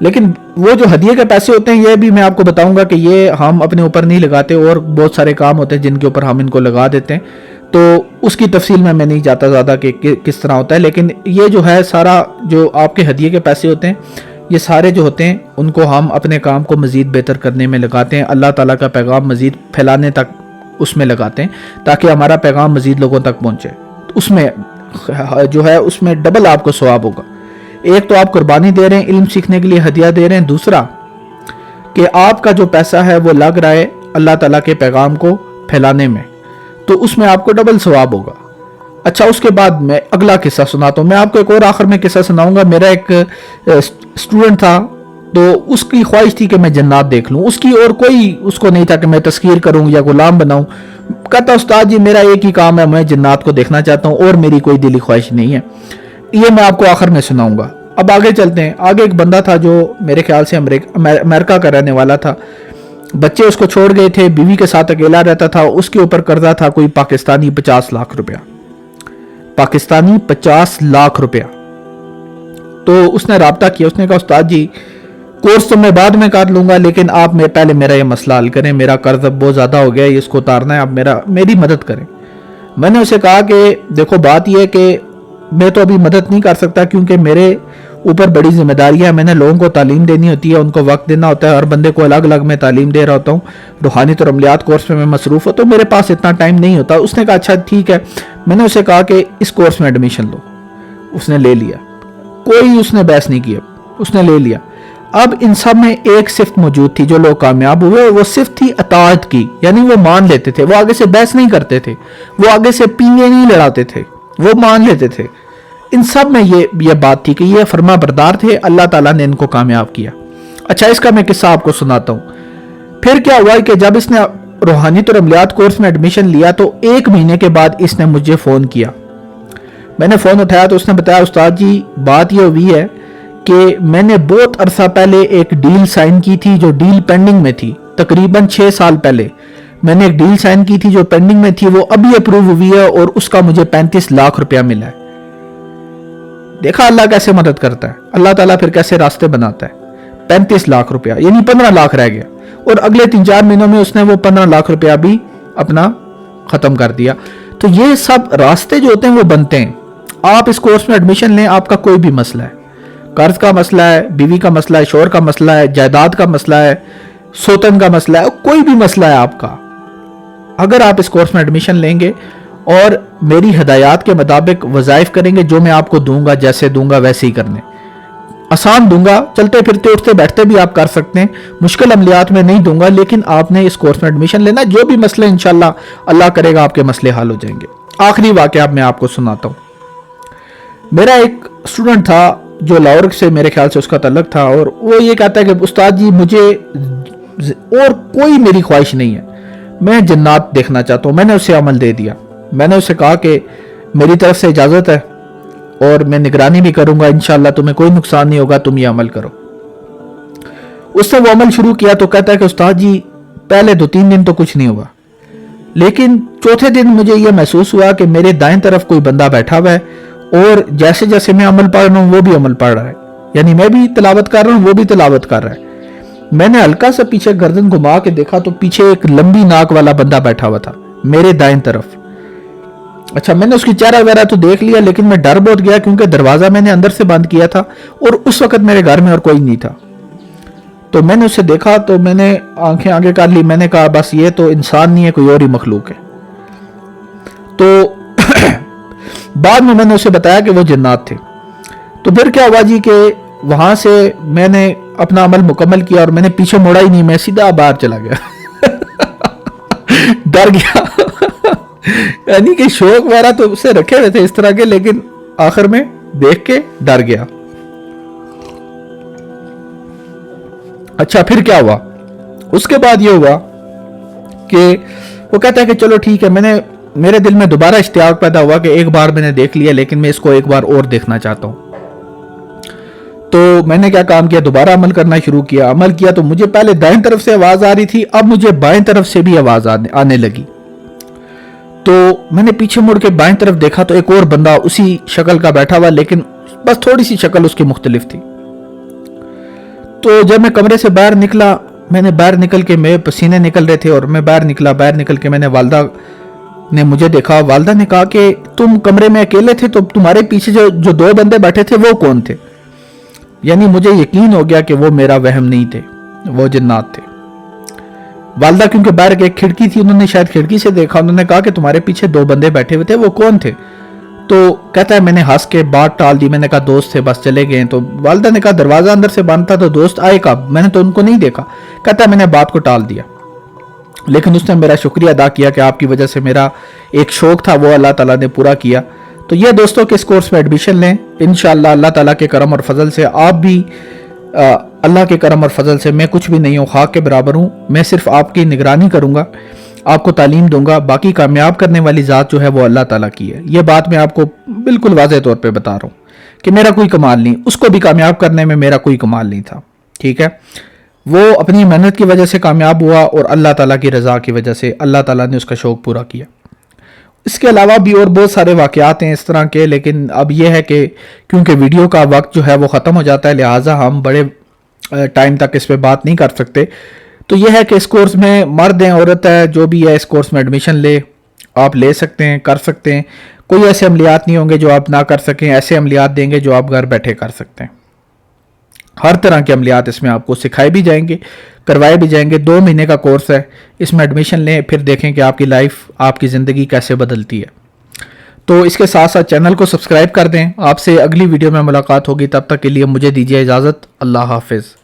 لیکن وہ جو ہدیے کے پیسے ہوتے ہیں یہ بھی میں آپ کو بتاؤں گا کہ یہ ہم اپنے اوپر نہیں لگاتے، اور بہت سارے کام ہوتے ہیں جن کے اوپر ہم ان کو لگا دیتے ہیں، تو اس کی تفصیل میں نہیں جاتا زیادہ کہ کس طرح ہوتا ہے. لیکن یہ جو ہے سارا جو آپ کے ہدیے کے پیسے ہوتے ہیں یہ سارے جو ہوتے ہیں ان کو ہم اپنے کام کو مزید بہتر کرنے میں لگاتے ہیں، اللہ تعالیٰ کا پیغام مزید پھیلانے تک اس میں لگاتے ہیں تاکہ ہمارا پیغام مزید لوگوں تک پہنچے. اس میں جو ہے اس میں ڈبل آپ کو ثواب ہوگا. ایک تو آپ قربانی دے رہے ہیں، علم سیکھنے کے لیے ہدیہ دے رہے ہیں، دوسرا کہ آپ کا جو پیسہ ہے وہ لگ رہا ہے اللہ تعالیٰ کے پیغام کو پھیلانے میں، تو اس میں آپ کو ڈبل ثواب ہوگا. اچھا اس کے بعد میں اگلا قصہ سناتا ہوں. میں آپ کو ایک اور آخر میں قصہ سناؤں گا. میرا ایک اسٹوڈنٹ تھا تو اس کی خواہش تھی کہ میں جنات دیکھ لوں، اس کی اور کوئی اس کو نہیں تھا کہ میں تذکیر کروں یا غلام بناؤں. کہتا استاد جی میرا ایک ہی کام ہے، میں جنات کو دیکھنا چاہتا ہوں اور میری کوئی دلی خواہش نہیں ہے. یہ میں آپ کو آخر میں سناؤں گا. اب آگے چلتے ہیں. آگے ایک بندہ تھا جو میرے خیال سے امریکہ کا رہنے والا تھا. بچے اس کو چھوڑ گئے تھے، بیوی کے ساتھ اکیلا رہتا تھا. اس کے اوپر قرضہ تھا کوئی پاکستانی 50 لاکھ روپیہ. پاکستانی 50 لاکھ روپیہ. تو اس نے رابطہ کیا. اس نے کہا استاد جی کورس تو میں بعد میں کر لوں گا، لیکن آپ پہلے میرا یہ مسئلہ حل کریں، میرا قرض اب بہت زیادہ ہو گیا ہے، اس کو اتارنا ہے، آپ میری مدد کریں. میں نے اسے کہا کہ دیکھو بات یہ ہے کہ میں تو ابھی مدد نہیں کر سکتا کیونکہ میرے اوپر بڑی ذمہ داریاں ہیں. میں نے لوگوں کو تعلیم دینی ہوتی ہے، ان کو وقت دینا ہوتا ہے، ہر بندے کو الگ الگ میں تعلیم دے رہا ہوتا ہوں. روحانیت اور عملیات کورس میں مصروف ہوتا ہوں، میرے پاس اتنا ٹائم نہیں ہوتا. اس نے کہا اچھا ٹھیک ہے. میں نے اسے کہا کہ اس کورس میں ایڈمیشن لو. اس نے لے لیا، کوئی اس نے بحث نہیں کیا، اس نے لے لیا. اب ان سب میں ایک صفت موجود تھی جو لوگ کامیاب ہوئے، وہ صفت تھی اطاعت کی. یعنی وہ مان لیتے تھے، وہ آگے سے بحث نہیں کرتے تھے، وہ آگے سے پینگے نہیں لڑاتے تھے، وہ مان لیتے تھے. ان سب میں یہ بات تھی کہ یہ فرما بردار تھے، اللہ تعالیٰ نے ان کو کامیاب کیا. اچھا اس کا میں قصہ آپ کو سناتا ہوں. پھر کیا ہوا کہ جب اس نے روحانیت اور عملیات کورس میں ایڈمیشن لیا تو 1 مہینے کے بعد اس نے مجھے فون کیا. میں نے فون اٹھایا تو اس نے بتایا استاد جی بات یہ ہوئی ہے کہ میں نے بہت عرصہ پہلے ایک ڈیل سائن کی تھی جو ڈیل پینڈنگ میں تھی. تقریباً 6 سال پہلے میں نے ایک ڈیل سائن کی تھی جو پینڈنگ میں تھی، وہ ابھی اپروو ہوئی ہے اور اس کا مجھے 35 لاکھ روپیہ ملا ہے. دیکھا اللہ کیسے مدد کرتا ہے، اللہ تعالیٰ پھر کیسے راستے بناتا ہے. 35 لاکھ روپیہ یعنی 15 لاکھ رہ گیا، اور اگلے 3-4 مہینوں میں اس نے وہ 15 لاکھ روپیہ بھی اپنا ختم کر دیا. تو یہ سب راستے جو ہوتے ہیں وہ بنتے ہیں. آپ اس کورس میں ایڈمیشن لیں، آپ کا کوئی بھی مسئلہ ہے، قرض کا مسئلہ ہے، بیوی کا مسئلہ ہے، شوہر کا مسئلہ ہے، جائیداد کا مسئلہ ہے، سوتن کا مسئلہ ہے، کوئی بھی مسئلہ ہے آپ کا، اگر آپ اس کورس میں ایڈمیشن لیں گے اور میری ہدایات کے مطابق وظائف کریں گے، جو میں آپ کو دوں گا جیسے دوں گا ویسے ہی کرنے، آسان دوں گا، چلتے پھرتے اٹھتے بیٹھتے بھی آپ کر سکتے ہیں، مشکل عملیات میں نہیں دوں گا، لیکن آپ نے اس کورس میں ایڈمیشن لینا. جو بھی مسئلے انشاءاللہ اللہ کرے گا آپ کے مسئلے حل ہو جائیں گے. آخری واقعہ میں آپ کو سناتا ہوں. میرا ایک اسٹوڈنٹ تھا جو لاہور سے میرے خیال سے اس کا تعلق تھا، اور وہ یہ کہتا ہے کہ استاد جی مجھے اور کوئی میری خواہش نہیں ہے، میں جنات دیکھنا چاہتا ہوں. میں نے اسے عمل دے دیا. میں نے اسے کہا کہ میری طرف سے اجازت ہے اور میں نگرانی بھی کروں گا، انشاءاللہ تمہیں کوئی نقصان نہیں ہوگا، تم یہ عمل کرو. اس نے وہ عمل شروع کیا تو کہتا ہے کہ استاد جی پہلے 2-3 دن تو کچھ نہیں ہوا، لیکن چوتھے دن مجھے یہ محسوس ہوا کہ میرے دائیں طرف کوئی بندہ بیٹھا ہوا ہے، اور جیسے جیسے میں عمل پڑھ رہا ہوں وہ بھی عمل پڑھ رہا ہے. یعنی میں بھی تلاوت کر رہا ہوں، وہ بھی تلاوت کر رہا ہے. میں نے ہلکا سا پیچھے گردن گھما کے دیکھا تو پیچھے ایک لمبی ناک والا بندہ بیٹھا ہوا تھا میرے دائیں طرف. اچھا میں نے اس کی چہرہ وغیرہ تو دیکھ لیا، لیکن میں ڈر بہت گیا کیونکہ دروازہ میں نے اندر سے بند کیا تھا اور اس وقت میرے گھر میں اور کوئی نہیں تھا. تو میں نے اسے دیکھا تو میں نے آنکھیں آگے کر لی. میں نے کہا بس یہ تو انسان نہیں ہے، کوئی اور ہی مخلوق ہے. تو بعد میں نے اسے بتایا کہ وہ جنات تھے. تو پھر کیا ہوا جی کہ وہاں سے میں نے اپنا عمل مکمل کیا اور میں نے پیچھے موڑا ہی نہیں، میں سیدھا باہر چلا گیا. ڈر گیا. یعنی کہ شوق وغیرہ تو اسے رکھے ہوئے تھے اس طرح کے، لیکن آخر میں دیکھ کے ڈر گیا. اچھا پھر کیا ہوا؟ اس کے بعد یہ ہوا کہ وہ کہتا ہے کہ چلو ٹھیک ہے، میرے دل میں دوبارہ اشتیاق پیدا ہوا کہ ایک بار میں نے دیکھ لیا لیکن میں اس کو ایک بار اور دیکھنا چاہتا ہوں. تو میں نے کیا کام کیا، دوبارہ عمل کرنا شروع کیا. عمل کیا تو مجھے پہلے دائیں طرف سے آواز آ رہی تھی، اب مجھے بائیں طرف سے بھی آواز آنے لگی. تو میں نے پیچھے مڑ کے بائیں طرف دیکھا تو ایک اور بندہ اسی شکل کا بیٹھا ہوا، لیکن بس تھوڑی سی شکل اس کی مختلف تھی. تو جب میں کمرے سے باہر نکلا، میں نے باہر نکل کے میرے پسینے نکل رہے تھے اور میں باہر نکل کے میں نے والدہ نے مجھے دیکھا. والدہ نے کہا کہ تم کمرے میں اکیلے تھے تو تمہارے پیچھے جو 2 بندے بیٹھے تھے وہ کون تھے؟ یعنی مجھے یقین ہو گیا کہ وہ میرا وہم نہیں تھے، وہ جنات تھے. والدہ کیونکہ باہر ایک کھڑکی تھی، انہوں نے شاید کھڑکی سے دیکھا، انہوں نے کہا کہ تمہارے پیچھے 2 بندے بیٹھے ہوئے تھے، وہ کون تھے؟ تو کہتا ہے میں نے ہنس کے بات ٹال دی، میں نے کہا دوست تھے، بس چلے گئے. تو والدہ نے کہا دروازہ اندر سے بند تھا تو دوست آئے کب؟ میں نے تو ان کو نہیں دیکھا. کہتا ہے میں نے بات کو ٹال دیا، لیکن اس نے میرا شکریہ ادا کیا کہ آپ کی وجہ سے میرا ایک شوق تھا وہ اللہ تعالیٰ نے پورا کیا. تو یہ دوستوں کہ اس کورس میں ایڈمیشن لیں انشاءاللہ. اللہ تعالیٰ کے کرم اور فضل سے آپ بھی اللہ کے کرم اور فضل سے، میں کچھ بھی نہیں ہوں، خاک کے برابر ہوں. میں صرف آپ کی نگرانی کروں گا، آپ کو تعلیم دوں گا، باقی کامیاب کرنے والی ذات جو ہے وہ اللہ تعالیٰ کی ہے. یہ بات میں آپ کو بالکل واضح طور پہ بتا رہا ہوں کہ میرا کوئی کمال نہیں، اس کو بھی کامیاب کرنے میں میرا کوئی کمال نہیں تھا. ٹھیک ہے، وہ اپنی محنت کی وجہ سے کامیاب ہوا اور اللہ تعالیٰ کی رضا کی وجہ سے اللہ تعالیٰ نے اس کا شوق پورا کیا. اس کے علاوہ بھی اور بہت سارے واقعات ہیں اس طرح کے، لیکن اب یہ ہے کہ کیونکہ ویڈیو کا وقت جو ہے وہ ختم ہو جاتا ہے، لہٰذا ہم بڑے ٹائم تک اس پہ بات نہیں کر سکتے. تو یہ ہے کہ اس کورس میں مرد ہیں عورت ہے جو بھی ہے اس کورس میں ایڈمیشن لے، آپ لے سکتے ہیں، کر سکتے ہیں. کوئی ایسے عملیات نہیں ہوں گے جو آپ نہ کر سکیں، ایسے عملیات دیں گے جو آپ گھر بیٹھے کر سکتے ہیں. ہر طرح کے عملیات اس میں آپ کو سکھائے بھی جائیں گے، کروائے بھی جائیں گے. 2 مہینے کا کورس ہے، اس میں ایڈمیشن لیں، پھر دیکھیں کہ آپ کی لائف، آپ کی زندگی کیسے بدلتی ہے. تو اس کے ساتھ ساتھ چینل کو سبسکرائب کر دیں. آپ سے اگلی ویڈیو میں ملاقات ہوگی، تب تک کے لیے مجھے دیجیے اجازت. اللہ حافظ.